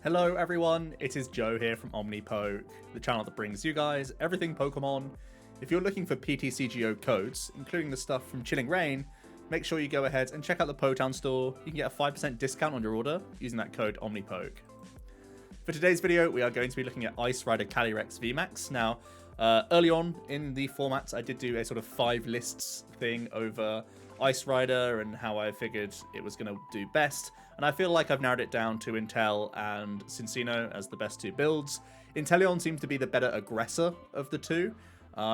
Hello everyone, it is Joe here from Omnipoke, the channel that brings you guys everything Pokemon. If you're looking for PTCGO codes, including the stuff from Chilling Reign, make sure you go ahead and check out the Potown store. You can get a 5% discount on your order using that code Omnipoke. For today's video, we are going to be looking at Ice Rider Calyrex VMAX. Now, early on in the format, I did do a sort of 5 lists thing over Ice Rider and how I figured it was going to do best. And I feel like I've narrowed it down to Intel and Cinccino as the best 2 builds. Inteleon seems to be the better aggressor of the 2,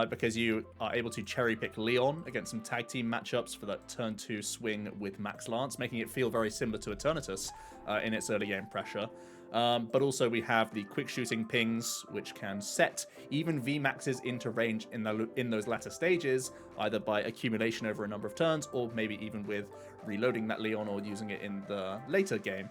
because you are able to cherry pick Leon against some tag team matchups for that turn 2 swing with Max Lance, making it feel very similar to Eternatus in its early game pressure. But also we have the quick shooting pings, which can set even VMAXs into range in those latter stages, either by accumulation over a number of turns, or maybe even with reloading that Leon or using it in the later game.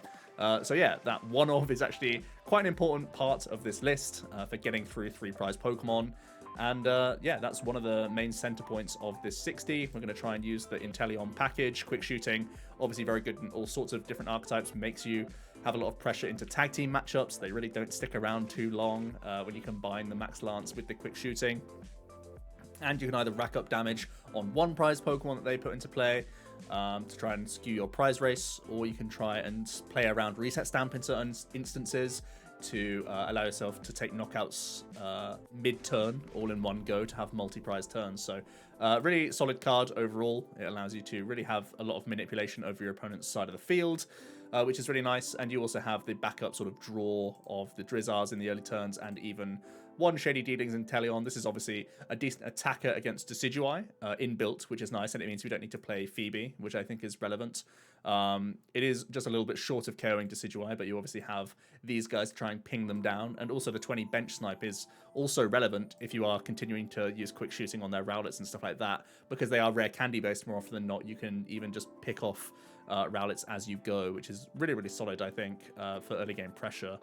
So yeah, that one-off is actually quite an important part of this list for getting through 3 prize Pokemon. And yeah, that's one of the main center points of this 60. We're going to try and use the Inteleon package. Quick shooting, obviously very good in all sorts of different archetypes, makes you have a lot of pressure into tag team matchups. They really don't stick around too long when you combine the Max Lance with the quick shooting. And you can either rack up damage on one prize Pokemon that they put into play to try and skew your prize race, or you can try and play around Reset Stamp in certain instances to allow yourself to take knockouts mid-turn, all in one go, to have multi-prize turns. So really solid card overall. It allows you to really have a lot of manipulation over your opponent's side of the field, which is really nice. And you also have the backup sort of draw of the Drizzars in the early turns, and even one Shady Dealings in Inteleon. This is obviously a decent attacker against Decidueye inbuilt, which is nice, and it means we don't need to play Phoebe, which I think is relevant. It is just a little bit short of KOing Decidueye, but you obviously have these guys to try and ping them down. And also the 20 bench snipe is also relevant if you are continuing to use quick shooting on their Rowlets and stuff like that, because they are rare candy based more often than not. You can even just pick off Rowlets as you go, which is really, really solid, I think, for early game pressure.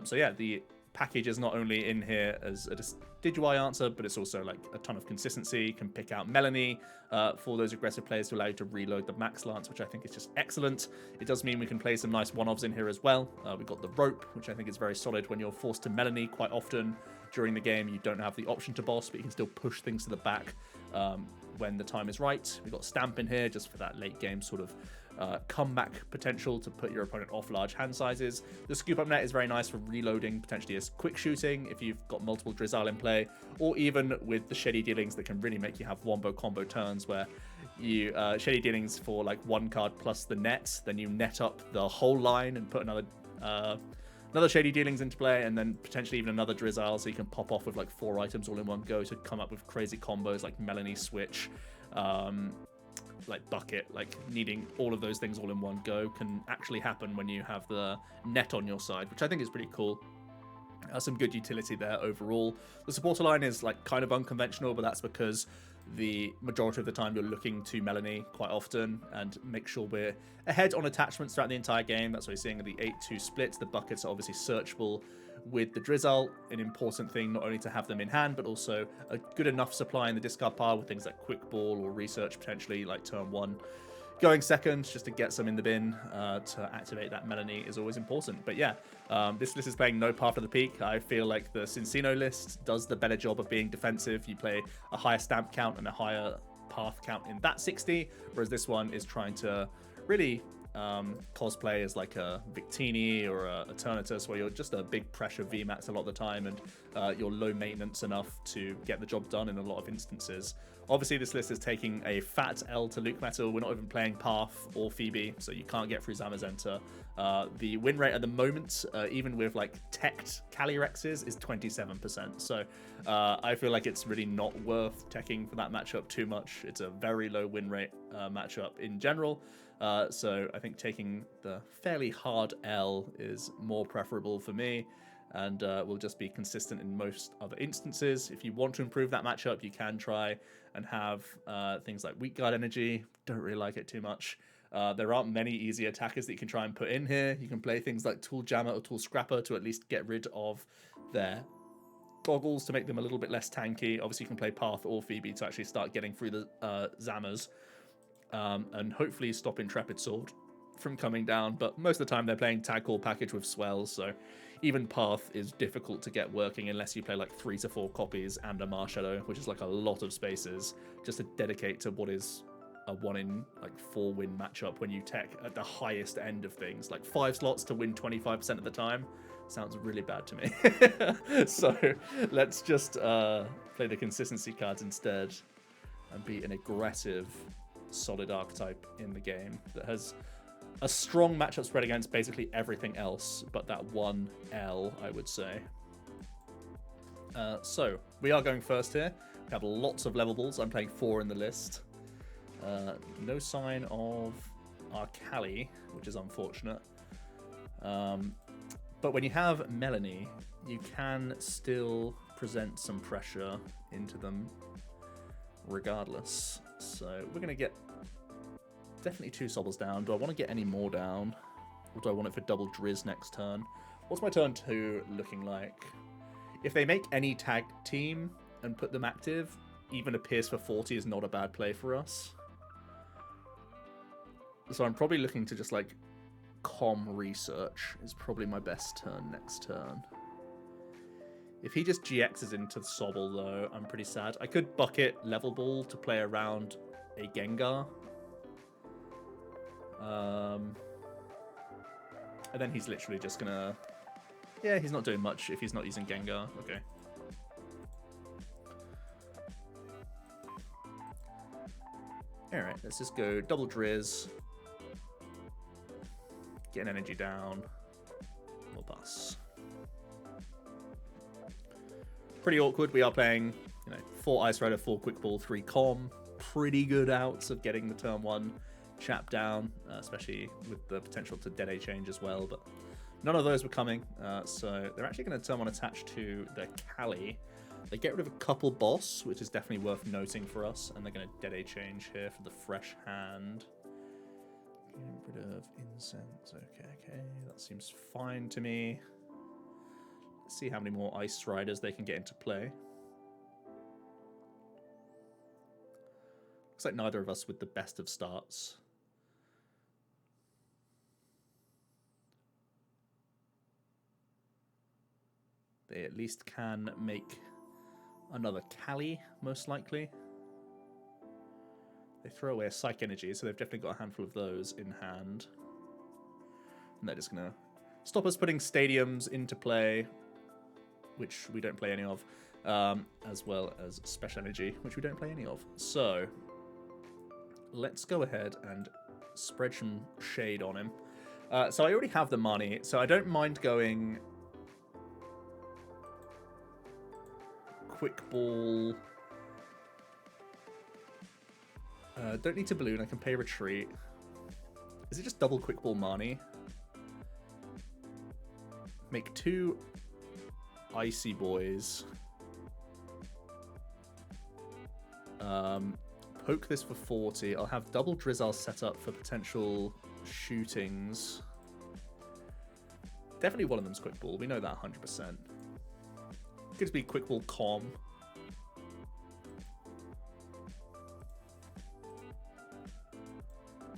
So yeah, the package is not only in here as a Decidueye answer, but it's also like a ton of consistency. You can pick out Melony for those aggressive players to allow you to reload the Max Lance, which I think is just excellent. It does mean we can play some nice one-offs in here as well. We've got the Rope, which I think is very solid when you're forced to Melony quite often during the game. You don't have the option to boss, but you can still push things to the back when the time is right. We've got Stamp in here just for that late game sort of comeback potential to put your opponent off large hand sizes. The Scoop Up Net is very nice for reloading, potentially as quick shooting if you've got multiple Drizzile in play, or even with the Shady Dealings that can really make you have wombo combo turns where you Shady Dealings for like 1 card plus the net, then you net up the whole line and put another Shady Dealings into play, and then potentially even another Drizzile, so you can pop off with like 4 items all in one go to come up with crazy combos like Melony Switch, like Bucket. Like needing all of those things all in one go can actually happen when you have the net on your side, which I think is pretty cool. Some good utility there overall. The supporter line is like kind of unconventional, but that's because the majority of the time you're looking to Melony quite often, and make sure we're ahead on attachments throughout the entire game. That's why you're seeing the 8-2 splits. The buckets are obviously searchable with the Drizzile, an important thing not only to have them in hand, but also a good enough supply in the discard pile with things like Quick Ball or Research potentially, like turn 1. Going second, just to get some in the bin to activate that Melony is always important. But yeah, this list is playing no Path of the Peak. I feel like the Cinccino list does the better job of being defensive. You play a higher stamp count and a higher path count in that 60, whereas this one is trying to really cosplay as like a Victini or a Eternatus, where you're just a big pressure VMAX a lot of the time, and you're low maintenance enough to get the job done in a lot of instances. Obviously, this list is taking a fat L to LucMetal. We're not even playing Path or Phoebe, so you can't get through Zamazenta. The win rate at the moment, even with like teched Calyrexes, is 27%. So I feel like it's really not worth teching for that matchup too much. It's a very low win rate matchup in general. So I think taking the fairly hard L is more preferable for me, and will just be consistent in most other instances. If you want to improve that matchup, you can try and have things like Weak Guard Energy. Don't really like it too much. There aren't many easy attackers that you can try and put in here. You can play things like Tool Jammer or Tool Scrapper to at least get rid of their goggles to make them a little bit less tanky. Obviously, you can play Path or Phoebe to actually start getting through the Zammers, and hopefully stop Intrepid Sword from coming down, but most of the time they're playing Tag Call package with Swells, so even Path is difficult to get working unless you play like 3 to 4 copies and a Marshadow, which is like a lot of spaces just to dedicate to what is a 1 in like 4 win matchup when you tech at the highest end of things. Like 5 slots to win 25% of the time sounds really bad to me. So let's just play the consistency cards instead and be an aggressive, solid archetype in the game that has a strong matchup spread against basically everything else but that one L, I would say. So we are going first here. We have lots of level balls. I'm playing 4 in the list. No sign of our Cali, which is unfortunate. But when you have Melony, you can still present some pressure into them regardless. So we're going to get definitely 2 Sobbles down. Do I want to get any more down? Or do I want it for double Drizz next turn? What's my turn 2 looking like? If they make any tag team and put them active, even a Pierce for 40 is not a bad play for us. So I'm probably looking to just like research is probably my best turn next turn. If he just GXs into Sobble though, I'm pretty sad. I could bucket Level Ball to play around a Gengar. And then he's literally just gonna... Yeah, he's not doing much if he's not using Gengar. Okay. Alright, let's just go double Drizz. Get an energy down. We'll pass. Pretty awkward. We are playing, 4 Ice Rider, 4 Quick Ball, 3 Com. Pretty good outs of getting the turn 1 chap down, especially with the potential to Dead A change as well, but none of those were coming, so they're actually going to turn 1 attached to the Cali. They get rid of a couple boss, which is definitely worth noting for us, and they're going to Dead A change here for the fresh hand. Get rid of incense. Okay, that seems fine to me. Let's see how many more Ice Riders they can get into play. Looks like neither of us with the best of starts. They at least can make another Cali, most likely. They throw away a Psych Energy, so they've definitely got a handful of those in hand. And they're just going to stop us putting stadiums into play, which we don't play any of, as well as Special Energy, which we don't play any of. So let's go ahead and spread some shade on him. So I already have the money, so I don't mind going Quick Ball. Don't need to balloon, I can pay retreat. Is it just double Quick Ball Marnie? Make 2 Icy Boys. Poke this for 40. I'll have double Drizzile set up for potential shootings. Definitely one of them's Quick Ball, we know that 100%. Could just be Quick Ball Com.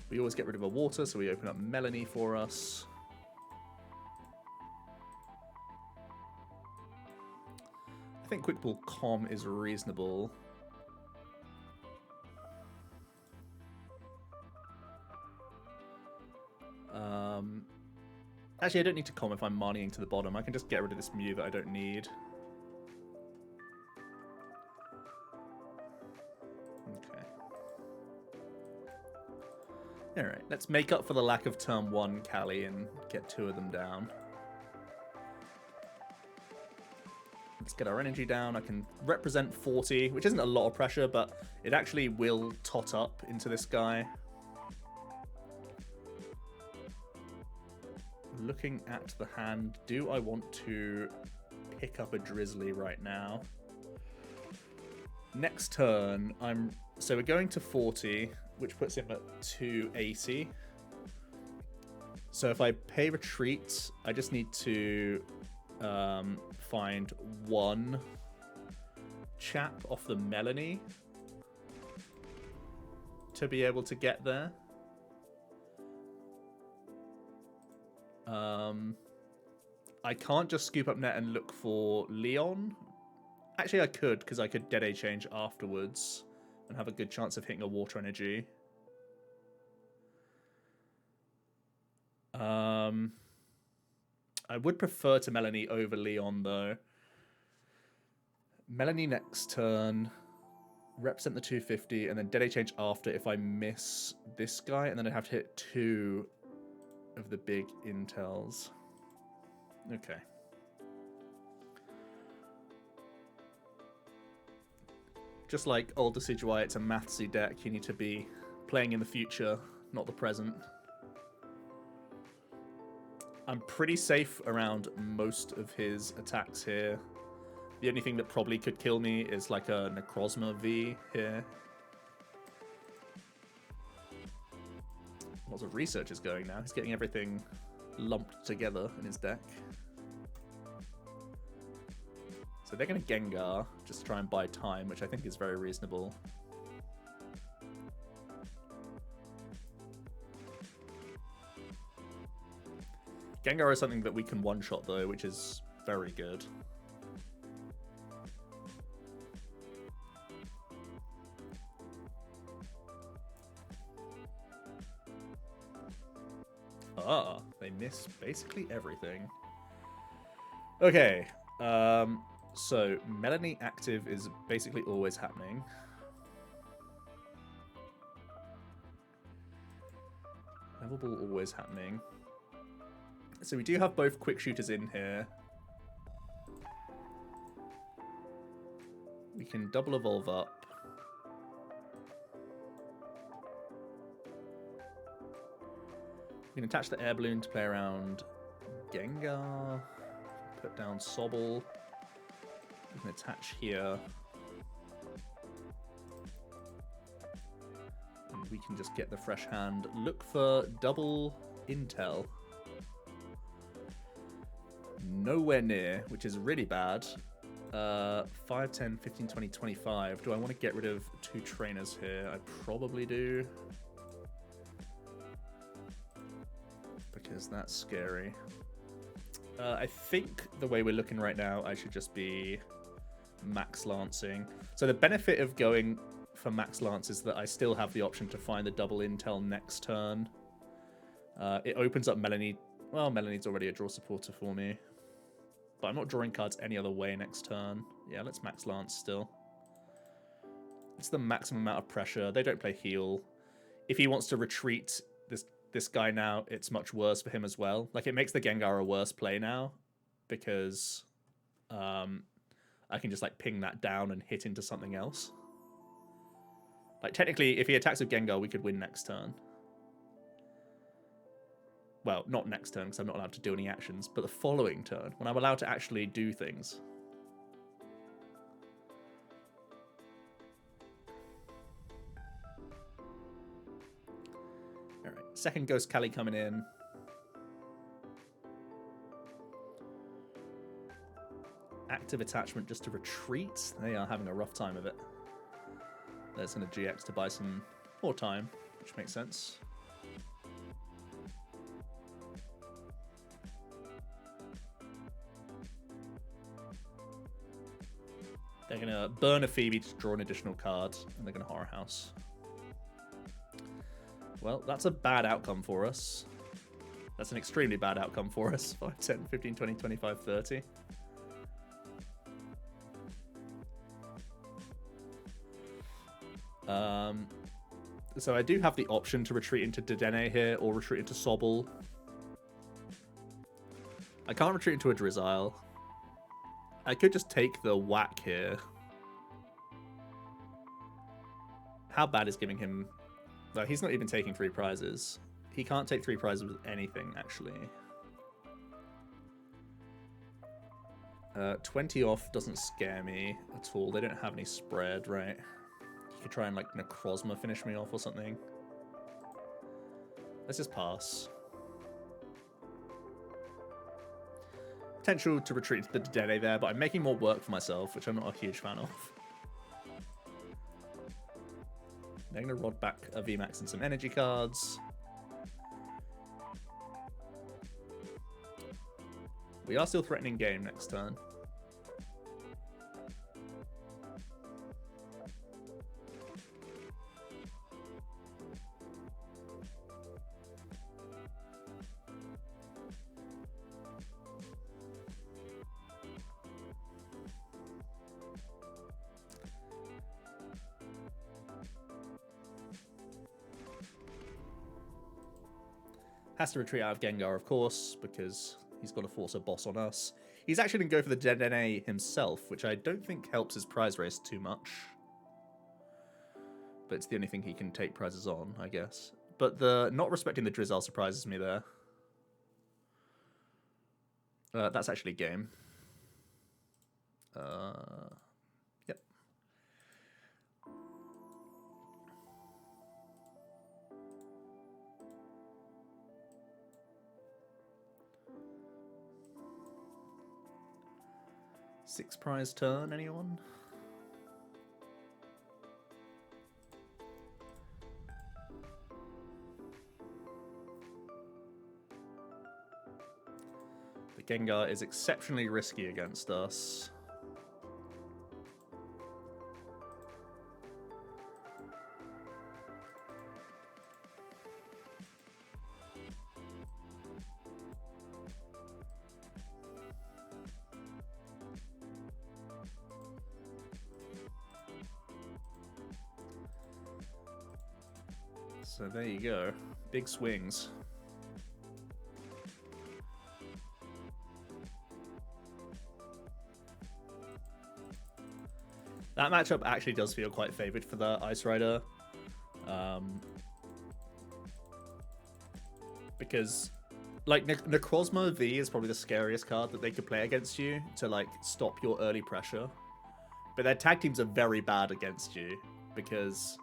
We always get rid of a water, so we open up Melony for us. I think Quick Ball Com is reasonable. Actually, I don't need to Com if I'm Marnieing to the bottom. I can just get rid of this Mew that I don't need. Okay. Alright, let's make up for the lack of turn 1 Cali and get 2 of them down. Let's get our energy down. I can represent 40, which isn't a lot of pressure, but it actually will tot up into this guy. Looking at the hand, do I want to pick up a Drizzly right now? Next turn, so we're going to 40, which puts him at 280. So if I pay retreat, I just need to find 1 chap off the Melony to be able to get there. I can't just scoop up net and look for Leon. Actually, I could, because I could Dedenne change afterwards and have a good chance of hitting a water energy. I would prefer to Melony over Leon, though. Melony next turn, represent the 250, and then Dedenne change after if I miss this guy, and then I'd have to hit 2 of the big intels. Okay. Just like old Decidueye, it's a mathsy deck. You need to be playing in the future, not the present. I'm pretty safe around most of his attacks here. The only thing that probably could kill me is like a Necrozma V here. Lots of research is going now. He's getting everything lumped together in his deck. So they're going to Gengar just to try and buy time, which I think is very reasonable. Gengar is something that we can one-shot though, which is very good. Ah, they miss basically everything. Okay, so Melony active is basically always happening. Level Ball always happening. So we do have both quick shooters in here. We can double evolve up. We can attach the Air Balloon to play around Gengar. Put down Sobble. We can attach here. And we can just get the fresh hand. Look for double Intel. Nowhere near, which is really bad. 5, 10, 15, 20, 25. Do I want to get rid of 2 trainers here? I probably do. Because that's scary. I think the way we're looking right now, I should just be max lancing. So the benefit of going for max lance is that I still have the option to find the double intel next turn. It opens up Melony. Well, Melony's already a draw supporter for me. But I'm not drawing cards any other way next turn. Yeah, let's max lance still. It's the maximum amount of pressure. They don't play heal. If he wants to retreat this guy now, it's much worse for him as well. Like, it makes the Gengar a worse play now because I can just like ping that down and hit into something else. Like, technically, if he attacks with Gengar, we could win next turn. Well, not next turn because I'm not allowed to do any actions, but the following turn when I'm allowed to actually do things. All right, second Ghost Cali coming in. Active attachment just to retreat. They are having a rough time of it. There's going to GX to buy some more time, which makes sense. They're going to burn a Phoebe to draw an additional card, and they're going to Horror House. Well, that's a bad outcome for us. That's an extremely bad outcome for us. 5, 10, 15, 20, 25, 30. So I do have the option to retreat into Dedenne here, or retreat into Sobble. I can't retreat into a Drizzile. I could just take the whack here. How bad is giving him... No, he's not even taking 3 prizes. He can't take 3 prizes with anything, actually. 20 off doesn't scare me at all. They don't have any spread, right? He could try and, like, Necrozma finish me off or something. Let's just pass. Potential to retreat to the Dedenne there, but I'm making more work for myself, which I'm not a huge fan of. They're going to rod back a VMAX and some energy cards. We are still threatening game next turn. Has to retreat out of Gengar, of course, because he's got to force a boss on us. He's actually going to go for the Dedenne himself, which I don't think helps his prize race too much. But it's the only thing he can take prizes on, I guess. But the not respecting the Drizzile surprises me there. That's actually game. Yep. Six prize turn, anyone? The Gengar is exceptionally risky against us. So there you go. Big swings. That matchup actually does feel quite favored for the Ice Rider. Because, like, Necrozma V is probably the scariest card that they could play against you to, like, stop your early pressure. But their tag teams are very bad against you because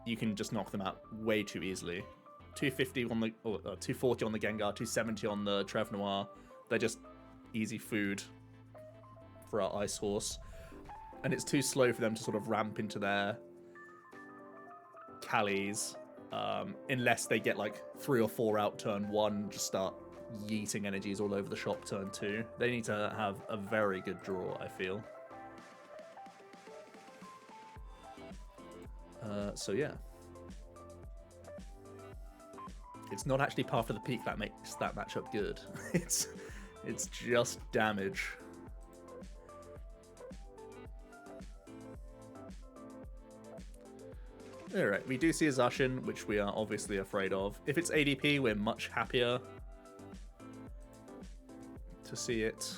you can just knock them out way too easily. 250 on the, or 240 on the Gengar, 270 on the Trev Noir. They're just easy food for our Ice Horse. And it's too slow for them to sort of ramp into their Callies, unless they get like 3 or 4 out turn 1, just start yeeting energies all over the shop turn 2. They need to have a very good draw, I feel. So yeah. It's not actually Path of the Peak that makes that matchup good. It's just damage. Alright, we do see a Zacian, which we are obviously afraid of. If it's ADP, we're much happier to see it.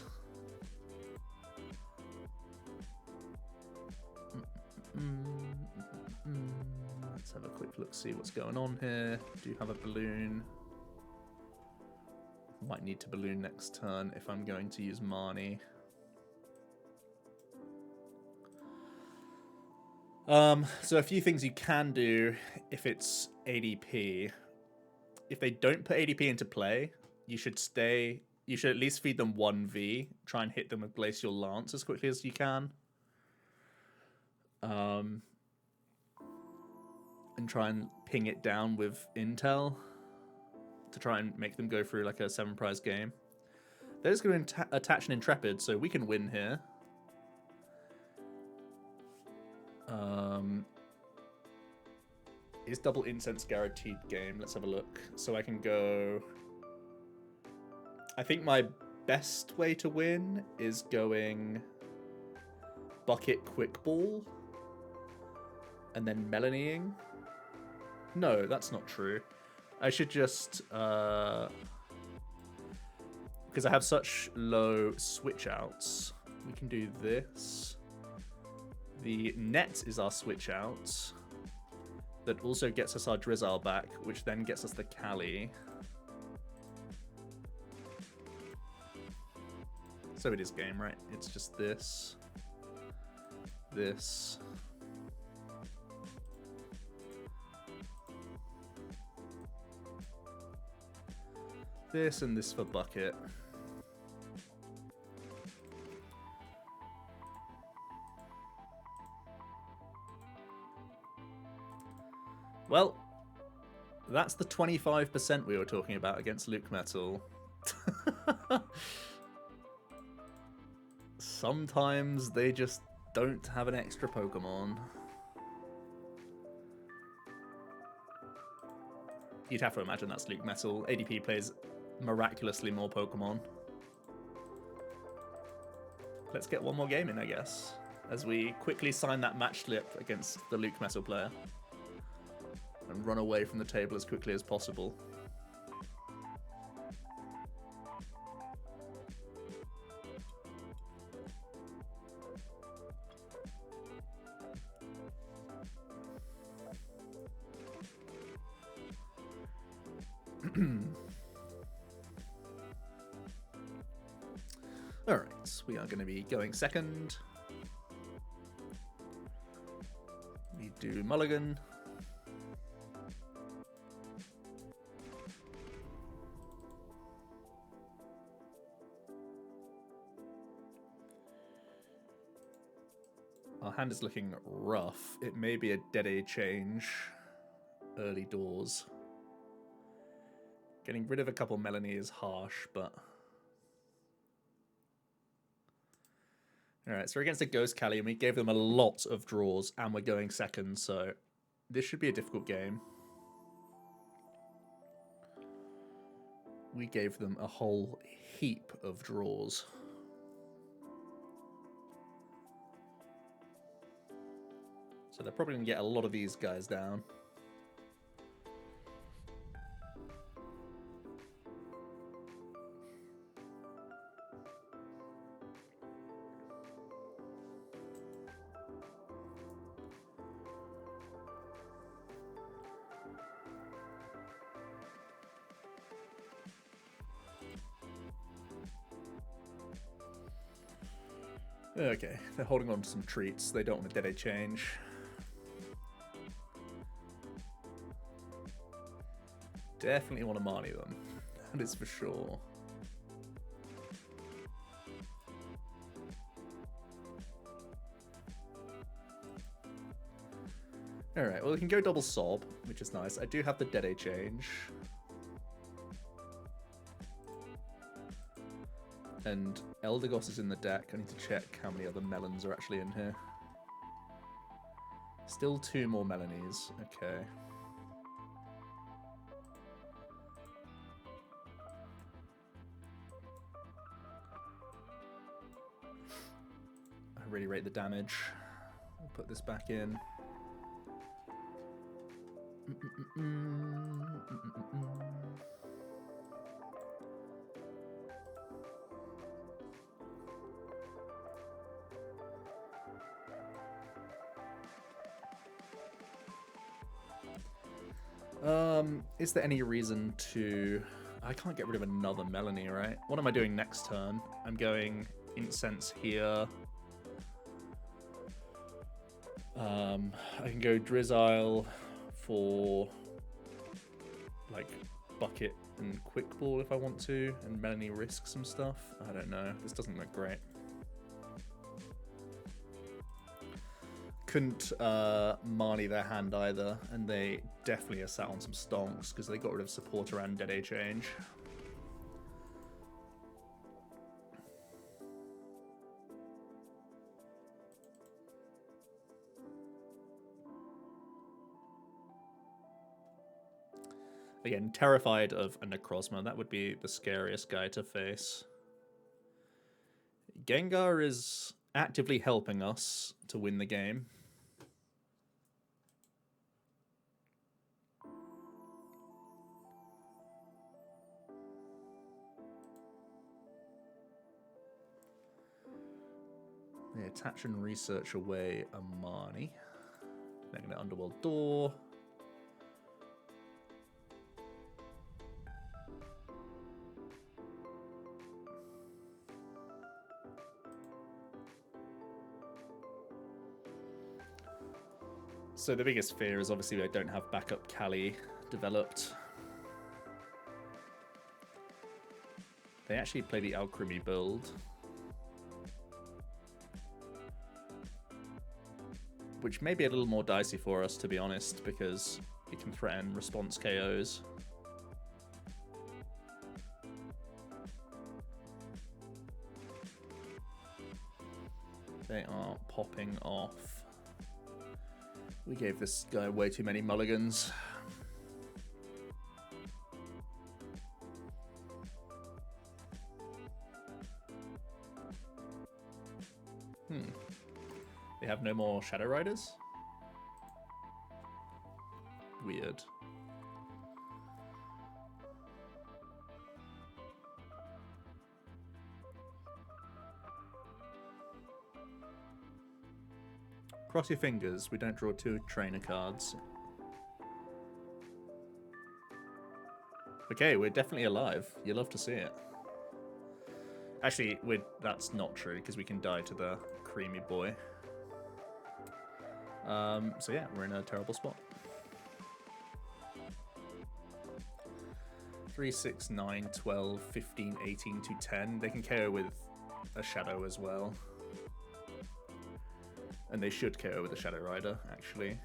Let's have a quick look, see what's going on here. Do have a balloon. Might need to balloon next turn if I'm going to use Marnie. So a few things you can do if it's ADP. If they don't put ADP into play, you should at least feed them 1V. Try and hit them with Glacial Lance as quickly as you can. And try and ping it down with Intel to try and make them go through like a 7 prize game. They're just going to attach an Intrepid, so we can win here. Is double incense guaranteed game? Let's have a look. So I can go... I think my best way to win is going Bucket Quick Ball and then Melonying. No, that's not true. I should just... because I have such low switch outs, we can do this. The net is our switch out. That also gets us our Drizzile back, which then gets us the Cali. So it is game, right? It's just this. This. This and this for Bucket. Well, that's the 25% we were talking about against LucMetal. Sometimes they just don't have an extra Pokemon. You'd have to imagine that's LucMetal. ADP plays miraculously more Pokemon. Let's get one more game in, I guess, as we quickly sign that match slip against the LucMetal player and run away from the table as quickly as possible. Alright, we are going to be going second. We do Mulligan. Our hand is looking rough. It may be a Dedenne change early doors. Getting rid of a couple Melony is harsh, but... Alright, so we're against a Ghost Cali, and we gave them a lot of draws, and we're going second, so this should be a difficult game. We gave them a whole heap of draws. So they're probably going to get a lot of these guys down. Okay, they're holding on to some treats. They don't want a Dedenne change. Definitely want to Marnie them. That is for sure. Alright, well we can go double Sobbe, which is nice. I do have the Dedenne change. And Eldegoss is in the deck. I need to check how many other melons are actually in here. Still 2 more Melonies. Okay. I really rate the damage. I'll put this back in. Is there any reason to... I can't get rid of another Melony, right? What am I doing next turn? I'm going Incense here. I can go Drizzile for like Bucket and Quick Ball if I want to, and Melony risk some stuff. I don't know. This doesn't look great. Couldn't Marnie their hand either, and they definitely are sat on some stonks because they got rid of Supporter and Dedenne change. Again, terrified of a Necrozma. That would be the scariest guy to face. Gengar is actively helping us to win the game. They attach and research away a Marnie. They're going to Underworld Door. So the biggest fear is obviously I don't have backup Cali developed. They actually play the Alchemy build, which may be a little more dicey for us, to be honest, because it can threaten response KOs. They are popping off. We gave this guy way too many mulligans. They have no more Shadow Riders? Weird. Cross your fingers, we don't draw 2 trainer cards. Okay, we're definitely alive. You love to see it. Actually, that's not true, because we can die to the creamy boy. So yeah, we're in a terrible spot. 3, 6, 9, 12, 15, 18 to 10. They can KO with a Shadow as well. And they should KO with a Shadow Rider, actually.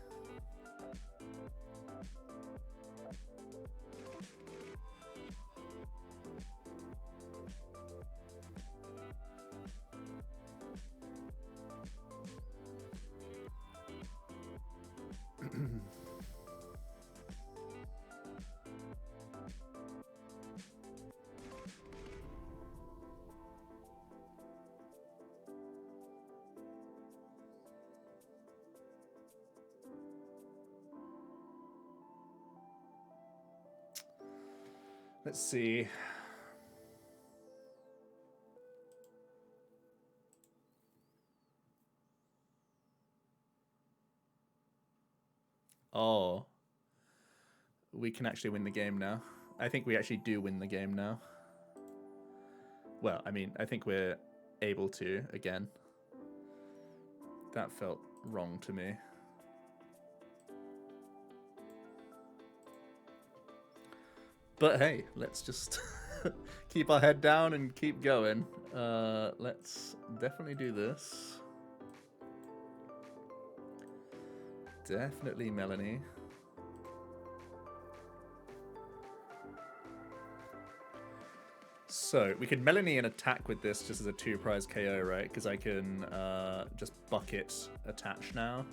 Let's see. Oh. We can actually win the game now. I think we actually do win the game now. Well, I mean, I think we're able to, again. That felt wrong to me. But hey, let's just keep our head down and keep going. Let's definitely do this. Definitely Melony. So, we could Melony and attack with this just as a 2-prize KO, right? Because I can just bucket attach now.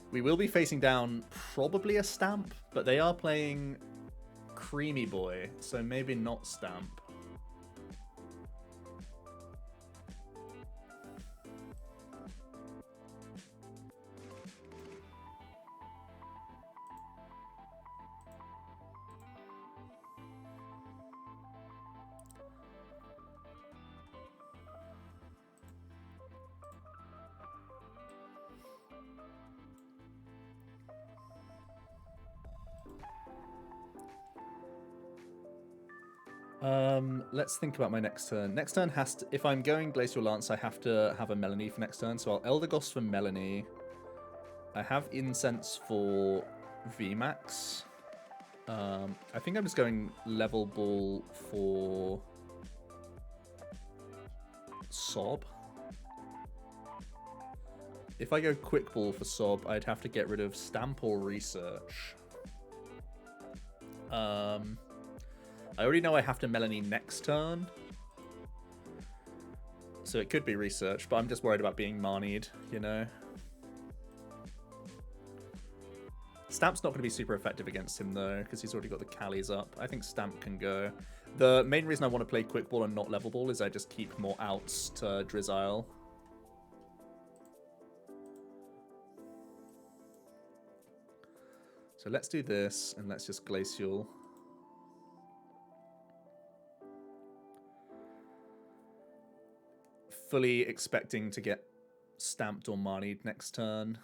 We will be facing down probably a Stamp, but they are playing Creamy Boy, so maybe not Stamp. Let's think about my next turn. Next turn has to, if I'm going Glacial Lance, I have to have a Melony for next turn. So I'll Eldegoss for Melony. I have Incense for VMAX. I think I'm just going Level Ball for Sob. If I go Quick Ball for Sob, I'd have to get rid of Stamp or Research. I already know I have to Melony next turn. So it could be Research, but I'm just worried about being Marnied, you know? Stamp's not going to be super effective against him, though, because he's already got the Callies up. I think Stamp can go. The main reason I want to play Quick Ball and not Level Ball is I just keep more outs to Drizzile. So let's do this, and let's just Glacial. Fully expecting to get Stamped or Marnied next turn.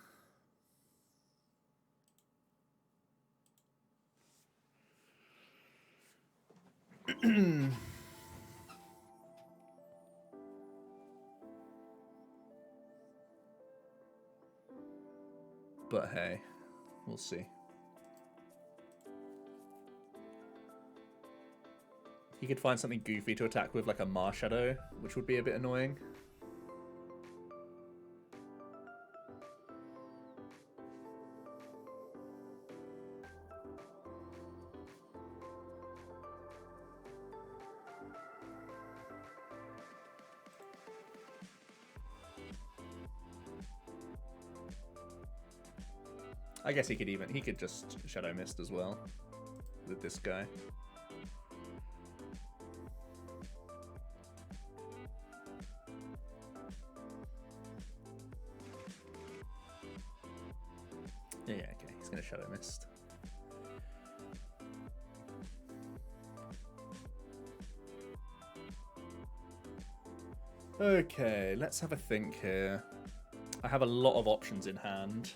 But hey, we'll see. He could find something goofy to attack with, like a Marshadow, which would be a bit annoying. I guess he could just Shadow Mist as well with this guy. Yeah, okay, he's gonna Shadow Mist. Okay, let's have a think here. I have a lot of options in hand.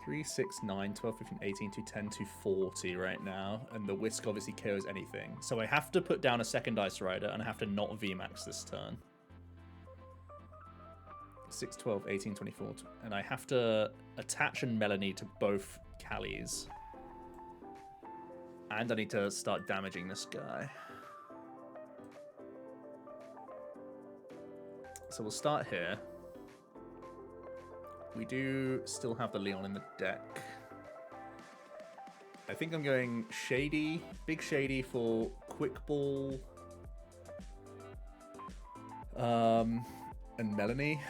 3, 6, 9, 12, 15, 18, 2, 10, 2, 40 right now, and the Whisk obviously KOs anything. So I have to put down a second Ice Rider, and I have to not VMAX this turn. 6, 12, 18, 24, and I have to attach and Melony to both Callies. And I need to start damaging this guy. So we'll start here. We do still have the Leon in the deck. I think I'm going Shady, Big Shady for Quick Ball. And Melony.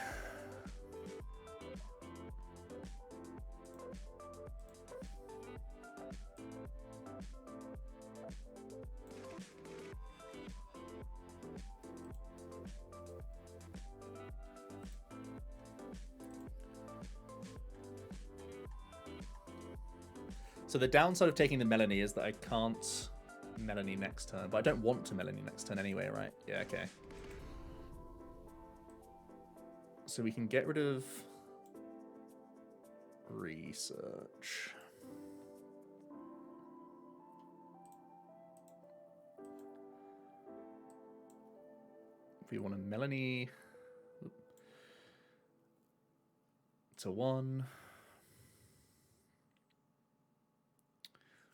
So the downside of taking the Melony is that I can't Melony next turn, but I don't want to Melony next turn anyway, right? Yeah, okay. So we can get rid of Research. If we want a Melony to 1.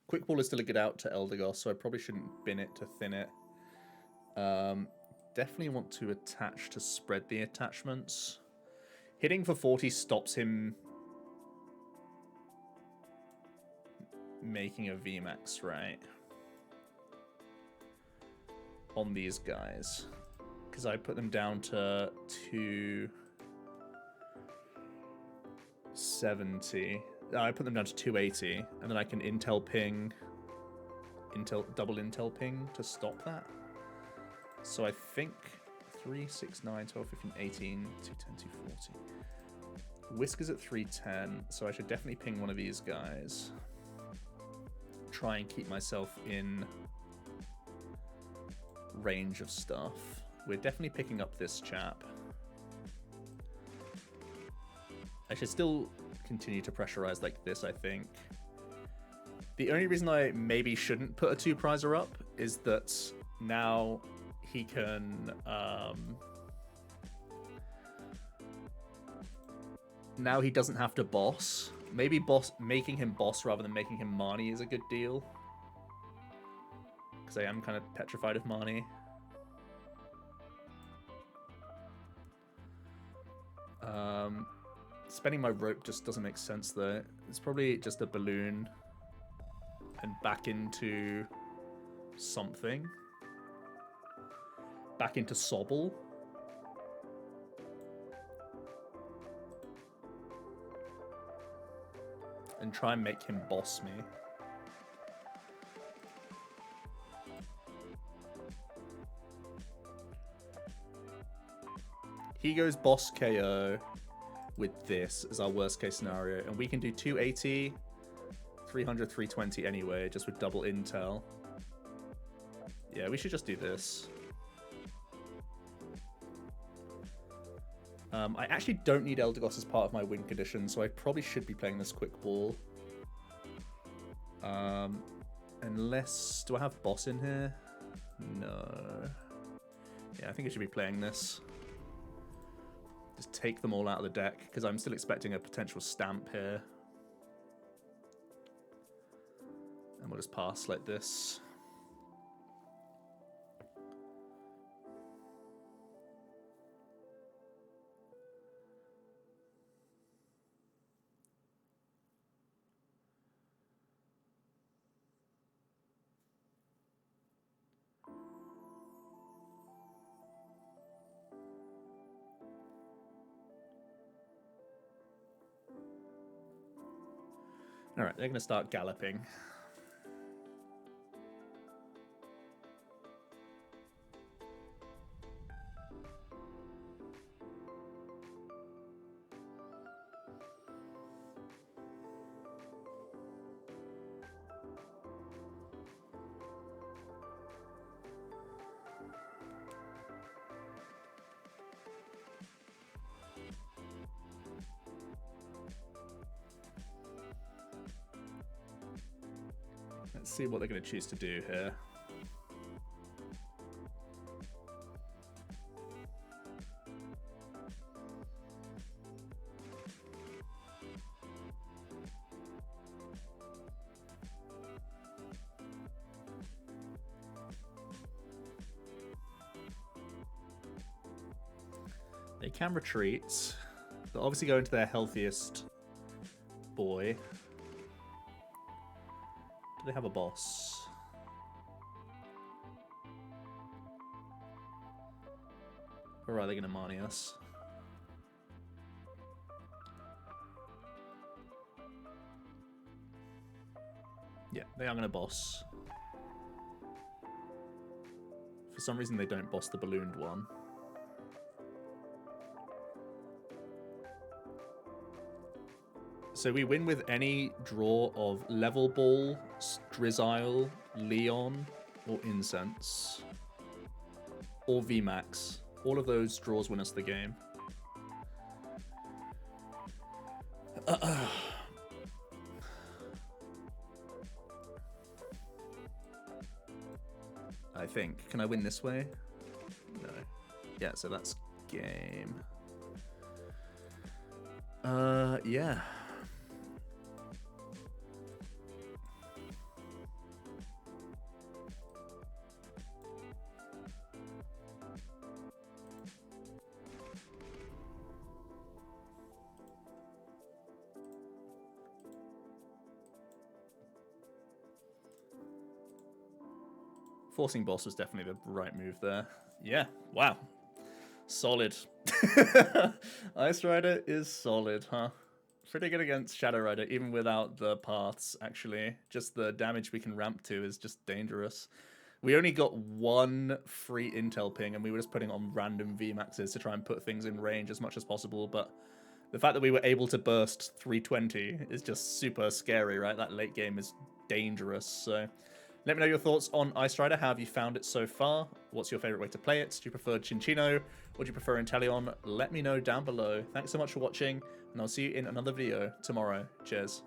Quick Ball is still a good out to Eldegoss, so I probably shouldn't bin it to thin it. Definitely want to attach to spread the attachments. Hitting for 40 stops him making a VMAX, right? On these guys. Because I put them down to 270. I put them down to 280, and then I can double Intel ping to stop that. So I think 3, 6, 9, 12, 15, 18, 210, 240. Whisk is at 310, so I should definitely ping one of these guys. Try and keep myself in range of stuff. We're definitely picking up this chap. I should still continue to pressurize like this, I think. The only reason I maybe shouldn't put a 2-prizer up is that now he can now he doesn't have to boss. Maybe making him boss rather than making him Marnie is a good deal, because I am kind of petrified of Marnie. Spending my rope just doesn't make sense though. It's probably just a balloon and back into something. Back into Sobble. And try and make him boss me. He goes boss KO with this as our worst case scenario, and we can do 280, 300, 320 anyway, just with double intel. Yeah, we should just do this. I actually don't need Eldegoss as part of my win condition, so I probably should be playing this Quick Ball. Unless... do I have boss in here? No. Yeah, I think I should be playing this. Just take them all out of the deck, because I'm still expecting a potential stamp here. And we'll just pass like this. Alright, they're going to start galloping. Let's see what they're going to choose to do here. They can retreat. They'll obviously go into their healthiest boy. Do they have a boss? Or are they going to Marnie us? Yeah, they are going to boss. For some reason they don't boss the ballooned one. So we win with any draw of Level Ball, Drizzile, Leon, or Incense. Or VMAX. All of those draws win us the game. I think. Can I win this way? No. Yeah, so that's game. Yeah. Forcing boss was definitely the right move there. Yeah, wow. Solid. Ice Rider is solid, huh? Pretty good against Shadow Rider, even without the paths, actually. Just the damage we can ramp to is just dangerous. We only got one free intel ping, and we were just putting on random VMAXs to try and put things in range as much as possible, but the fact that we were able to burst 320 is just super scary, right? That late game is dangerous, so... Let me know your thoughts on Ice Rider. How have you found it so far? What's your favorite way to play it? Do you prefer Chinchino? Or do you prefer Inteleon? Let me know down below. Thanks so much for watching, and I'll see you in another video tomorrow. Cheers.